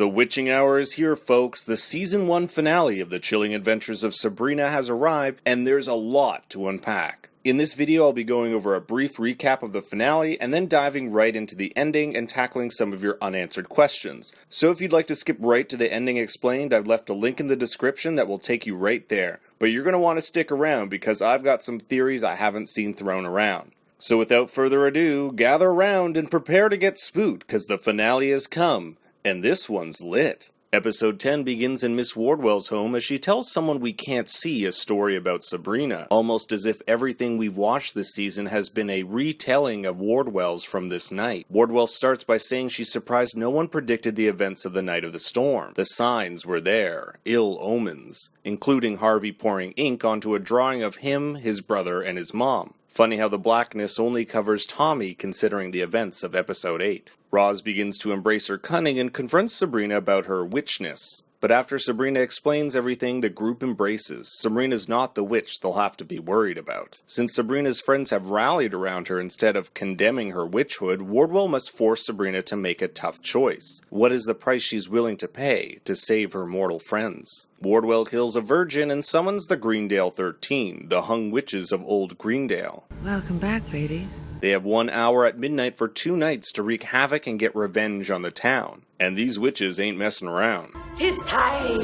The witching hour is here, folks. The Season 1 finale of the Chilling Adventures of Sabrina has arrived, and there's a lot to unpack. In this video, I'll be going over a brief recap of the finale, and then diving right into the ending and tackling some of your unanswered questions. So if you'd like to skip right to the ending explained, I've left a link in the description that will take you right there. But you're going to want to stick around, because I've got some theories I haven't seen thrown around. So without further ado, gather around and prepare to get spooked, because the finale has come. And this one's lit. Episode 10 begins in Miss Wardwell's home as she tells someone we can't see a story about Sabrina, almost as if everything we've watched this season has been a retelling of Wardwell's from this night. Wardwell starts by saying she's surprised no one predicted the events of the night of the storm. The signs were there, ill omens, including Harvey pouring ink onto a drawing of him, his brother, and his mom. Funny how the blackness only covers Tommy considering the events of episode 8. Roz begins to embrace her cunning and confronts Sabrina about her witchness. But after Sabrina explains everything, the group embraces. Sabrina's not the witch they'll have to be worried about. Since Sabrina's friends have rallied around her instead of condemning her witchhood, Wardwell must force Sabrina to make a tough choice. What is the price she's willing to pay to save her mortal friends? Wardwell kills a virgin and summons the Greendale 13, the hung witches of Old Greendale. Welcome back, ladies. They have 1 hour at midnight for 2 nights to wreak havoc and get revenge on the town. And these witches ain't messing around. 'Tis time!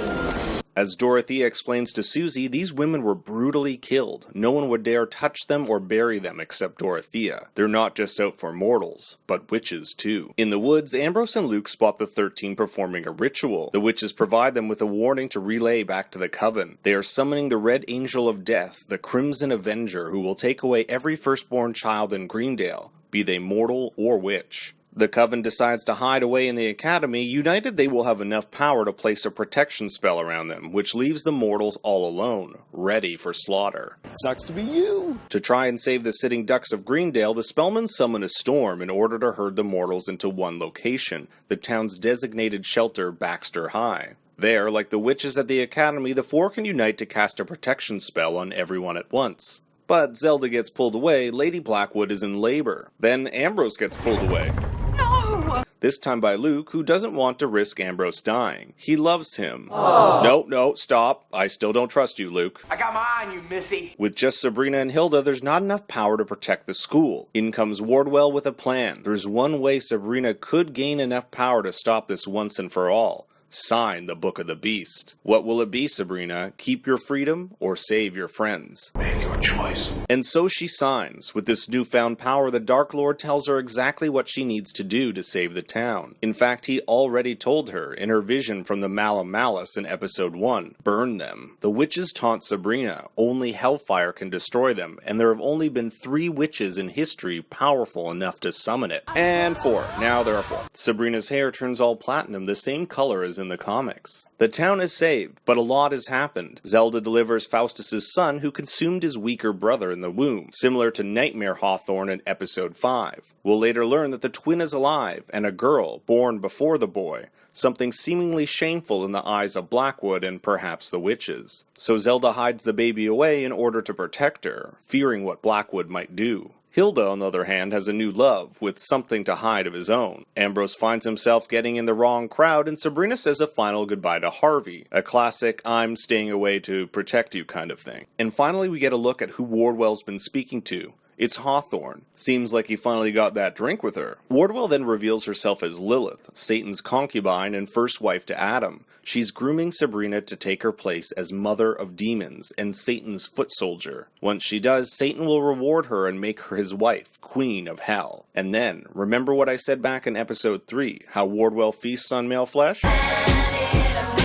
As Dorothea explains to Susie, these women were brutally killed. No one would dare touch them or bury them except Dorothea. They're not just out for mortals, but witches too. In the woods, Ambrose and Luke spot the 13 performing a ritual. The witches provide them with a warning to relay back to the Coven. They are summoning the Red Angel of Death, the Crimson Avenger, who will take away every firstborn child in Greendale, be they mortal or witch. The Coven decides to hide away in the Academy. United, they will have enough power to place a protection spell around them, which leaves the mortals all alone, ready for slaughter. Sucks to be you! To try and save the sitting ducks of Greendale, the Spellmen summon a storm in order to herd the mortals into one location, the town's designated shelter, Baxter High. There, like the witches at the Academy, the 4 can unite to cast a protection spell on everyone at once. But Zelda gets pulled away, Lady Blackwood is in labor. Then Ambrose gets pulled away. No! This time by Luke, who doesn't want to risk Ambrose dying. He loves him. No, stop. I still don't trust you, Luke. I got my eye on you, missy! With just Sabrina and Hilda, there's not enough power to protect the school. In comes Wardwell with a plan. There's one way Sabrina could gain enough power to stop this once and for all. Sign the Book of the Beast. What will it be, Sabrina? Keep your freedom or save your friends? Make your choice. And so she signs. With this newfound power, the Dark Lord tells her exactly what she needs to do to save the town. In fact, he already told her in her vision from the Malum Malice in episode 1, burn them. The witches taunt Sabrina. Only hellfire can destroy them, and there have only been 3 witches in history powerful enough to summon it. And 4. Now there are 4. Sabrina's hair turns all platinum, the same color as in the comics. The town is saved, but a lot has happened. Zelda delivers Faustus's son, who consumed his weaker brother in the womb, similar to Nightmare Hawthorne in episode 5. We'll later learn that the twin is alive, and a girl born before the boy, something seemingly shameful in the eyes of Blackwood and perhaps the witches. So Zelda hides the baby away in order to protect her, fearing what Blackwood might do. Hilda, on the other hand, has a new love, with something to hide of his own. Ambrose finds himself getting in the wrong crowd, and Sabrina says a final goodbye to Harvey, a classic I'm staying away to protect you kind of thing. And finally we get a look at who Wardwell's been speaking to. It's Hawthorne. Seems like he finally got that drink with her. Wardwell then reveals herself as Lilith, Satan's concubine and first wife to Adam. She's grooming Sabrina to take her place as mother of demons and Satan's foot soldier. Once she does, Satan will reward her and make her his wife, queen of hell. And then, remember what I said back in episode 3, how Wardwell feasts on male flesh?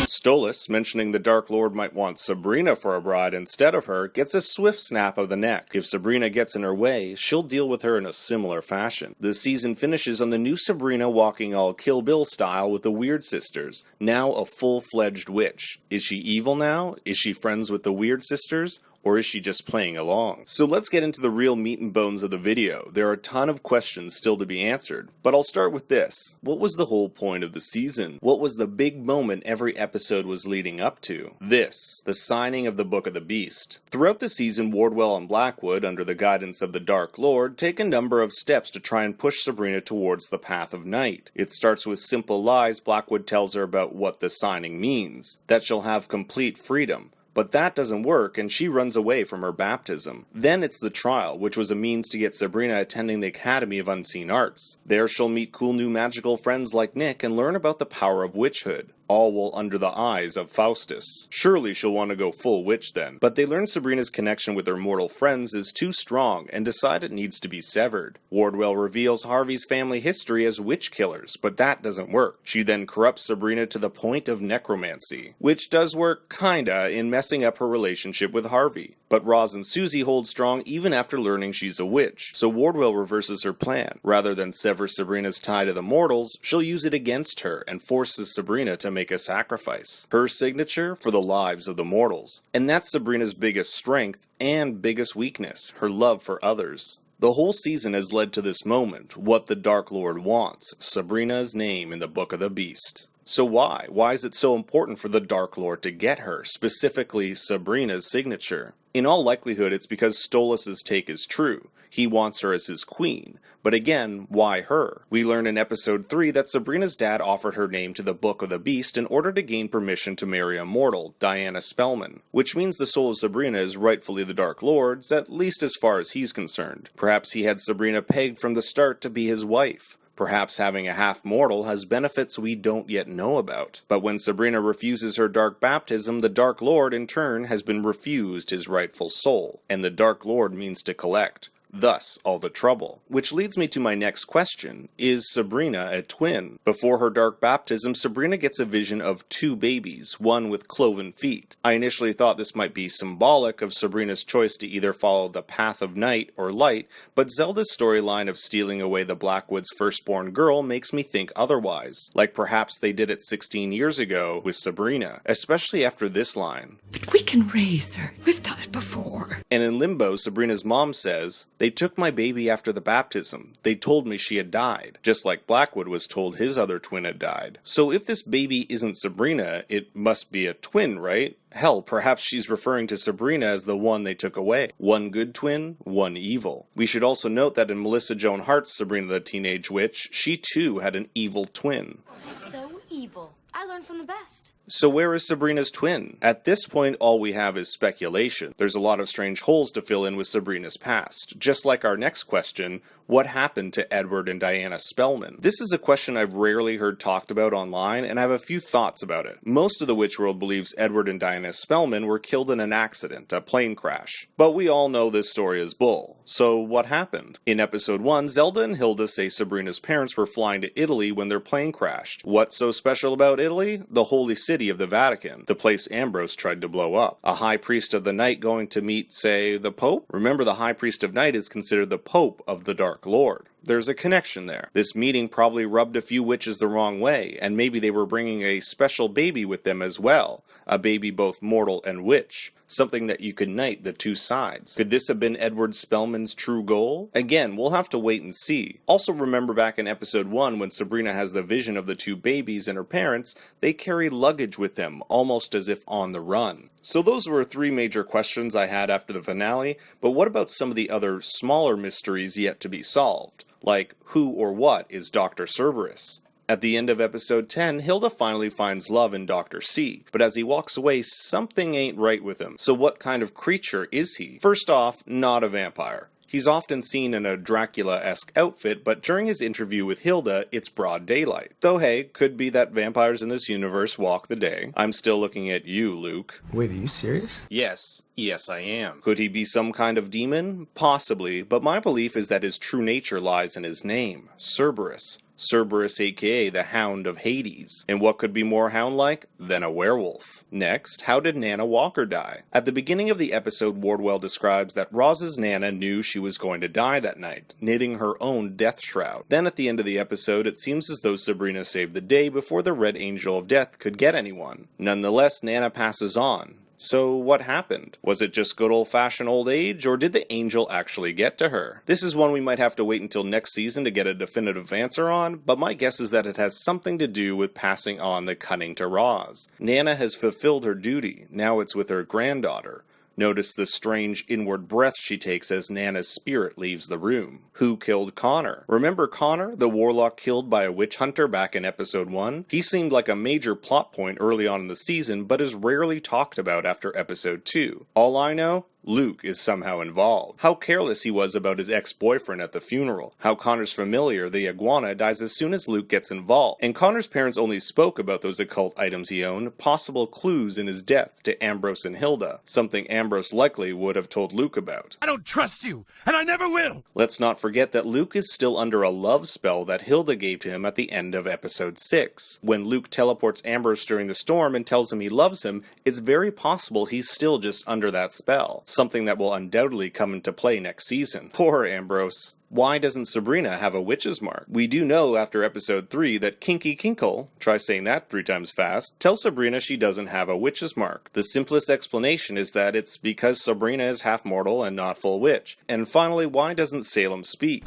Stolas, mentioning the Dark Lord might want Sabrina for a bride instead of her, gets a swift snap of the neck. If Sabrina gets in her way, she'll deal with her in a similar fashion. The season finishes on the new Sabrina walking all Kill Bill style with the Weird Sisters, now a full-fledged witch. Is she evil now? Is she friends with the Weird Sisters? Or is she just playing along? So let's get into the real meat and bones of the video. There are a ton of questions still to be answered, but I'll start with this. What was the whole point of the season? What was the big moment every episode was leading up to? This, the signing of the Book of the Beast. Throughout the season, Wardwell and Blackwood, under the guidance of the Dark Lord, take a number of steps to try and push Sabrina towards the path of night. It starts with simple lies Blackwood tells her about what the signing means, that she'll have complete freedom. But that doesn't work, and she runs away from her baptism. Then it's the trial, which was a means to get Sabrina attending the Academy of Unseen Arts. There she'll meet cool new magical friends like Nick and learn about the power of witchhood. All while under the eyes of Faustus. Surely she'll want to go full witch then. But they learn Sabrina's connection with her mortal friends is too strong and decide it needs to be severed. Wardwell reveals Harvey's family history as witch killers, but that doesn't work. She then corrupts Sabrina to the point of necromancy, which does work kinda in messing up her relationship with Harvey. But Roz and Susie hold strong even after learning she's a witch, so Wardwell reverses her plan. Rather than sever Sabrina's tie to the mortals, she'll use it against her and forces Sabrina to make a sacrifice. Her signature for the lives of the mortals. And that's Sabrina's biggest strength and biggest weakness, her love for others. The whole season has led to this moment, what the Dark Lord wants, Sabrina's name in the Book of the Beast. So why? Why is it so important for the Dark Lord to get her, specifically Sabrina's signature? In all likelihood, it's because Stolas's take is true. He wants her as his queen. But again, why her? We learn in episode 3 that Sabrina's dad offered her name to the Book of the Beast in order to gain permission to marry a mortal, Diana Spellman, which means the soul of Sabrina is rightfully the Dark Lord's, at least as far as he's concerned. Perhaps he had Sabrina pegged from the start to be his wife. Perhaps having a half-mortal has benefits we don't yet know about. But when Sabrina refuses her dark baptism, the Dark Lord, in turn, has been refused his rightful soul, and the Dark Lord means to collect. Thus, all the trouble. Which leads me to my next question. Is Sabrina a twin? Before her dark baptism, Sabrina gets a vision of two babies, one with cloven feet. I initially thought this might be symbolic of Sabrina's choice to either follow the path of night or light, but Zelda's storyline of stealing away the Blackwood's firstborn girl makes me think otherwise. Like perhaps they did it 16 years ago with Sabrina, especially after this line. But we can raise her. We've done it before. And in Limbo, Sabrina's mom says, "They took my baby after the baptism. They told me she had died," just like Blackwood was told his other twin had died. So if this baby isn't Sabrina, it must be a twin, right? Hell, perhaps she's referring to Sabrina as the one they took away. One good twin, one evil. We should also note that in Melissa Joan Hart's Sabrina the Teenage Witch, she too had an evil twin. So evil. I learned from the best. So where is Sabrina's twin? At this point, all we have is speculation. There's a lot of strange holes to fill in with Sabrina's past. Just like our next question, what happened to Edward and Diana Spellman? This is a question I've rarely heard talked about online, and I have a few thoughts about it. Most of the witch world believes Edward and Diana Spellman were killed in an accident, a plane crash. But we all know this story is bull. So what happened? In episode 1, Zelda and Hilda say Sabrina's parents were flying to Italy when their plane crashed. What's so special about Italy? The holy city of the Vatican, the place Ambrose tried to blow up. A high priest of the night going to meet, say, the Pope? Remember, the high priest of night is considered the Pope of the Dark Lord. There's a connection there. This meeting probably rubbed a few witches the wrong way, and maybe they were bringing a special baby with them as well. A baby both mortal and witch. Something that you could unite the two sides. Could this have been Edward Spellman's true goal? Again, we'll have to wait and see. Also remember back in episode 1 when Sabrina has the vision of the two babies and her parents, they carry luggage with them, almost as if on the run. So those were 3 major questions I had after the finale, but what about some of the other smaller mysteries yet to be solved? Like, who or what is Dr. Cerberus? At the end of episode 10, Hilda finally finds love in Dr. C, but as he walks away, something ain't right with him. So what kind of creature is he? First off, not a vampire. He's often seen in a Dracula-esque outfit, but during his interview with Hilda, it's broad daylight. Though hey, could be that vampires in this universe walk the day. I'm still looking at you, Luke. Wait, are you serious? Yes, I am. Could he be some kind of demon? Possibly, but my belief is that his true nature lies in his name, Cerberus. Cerberus aka the Hound of Hades. And what could be more hound-like than a werewolf? Next, how did Nana Walker die? At the beginning of the episode, Wardwell describes that Roz's Nana knew she was going to die that night, knitting her own death shroud. Then at the end of the episode, it seems as though Sabrina saved the day before the Red Angel of Death could get anyone. Nonetheless, Nana passes on. So what happened? Was it just good old-fashioned old age, or did the angel actually get to her? This is one we might have to wait until next season to get a definitive answer on, but my guess is that it has something to do with passing on the cunning to Roz. Nana has fulfilled her duty, now it's with her granddaughter. Notice the strange inward breath she takes as Nana's spirit leaves the room. Who killed Connor? Remember Connor, the warlock killed by a witch hunter back in episode 1? He seemed like a major plot point early on in the season, but is rarely talked about after episode 2. All I know? Luke is somehow involved. How careless he was about his ex-boyfriend at the funeral. How Connor's familiar, the iguana, dies as soon as Luke gets involved. And Connor's parents only spoke about those occult items he owned, possible clues in his death to Ambrose and Hilda, something Ambrose likely would have told Luke about. I don't trust you, and I never will! Let's not forget that Luke is still under a love spell that Hilda gave to him at the end of episode 6. When Luke teleports Ambrose during the storm and tells him he loves him, it's very possible he's still just under that spell. Something that will undoubtedly come into play next season. Poor Ambrose. Why doesn't Sabrina have a witch's mark? We do know after episode 3 that Kinky Kinkle, try saying that 3 times fast, tells Sabrina she doesn't have a witch's mark. The simplest explanation is that it's because Sabrina is half mortal and not full witch. And finally, why doesn't Salem speak?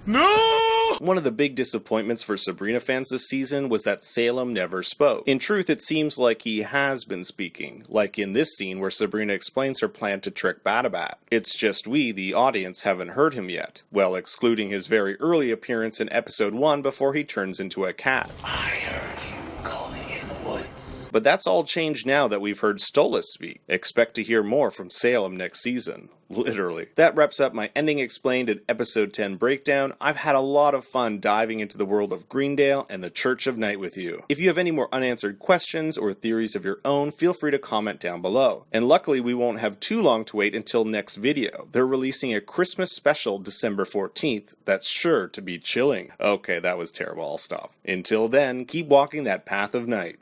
No! One of the big disappointments for Sabrina fans this season was that Salem never spoke. In truth, it seems like he has been speaking, like in this scene where Sabrina explains her plan to trick Batabat. It's just we, the audience, haven't heard him yet, well, excluding his very early appearance in episode 1 before he turns into a cat. I heard you calling in the woods. But that's all changed now that we've heard Stolas speak. Expect to hear more from Salem next season. Literally. That wraps up my Ending Explained and Episode 10 breakdown. I've had a lot of fun diving into the world of Greendale and the Church of Night with you. If you have any more unanswered questions or theories of your own, feel free to comment down below. And luckily we won't have too long to wait until next video. They're releasing a Christmas special December 14th that's sure to be chilling. Okay, that was terrible. I'll stop. Until then, keep walking that path of night.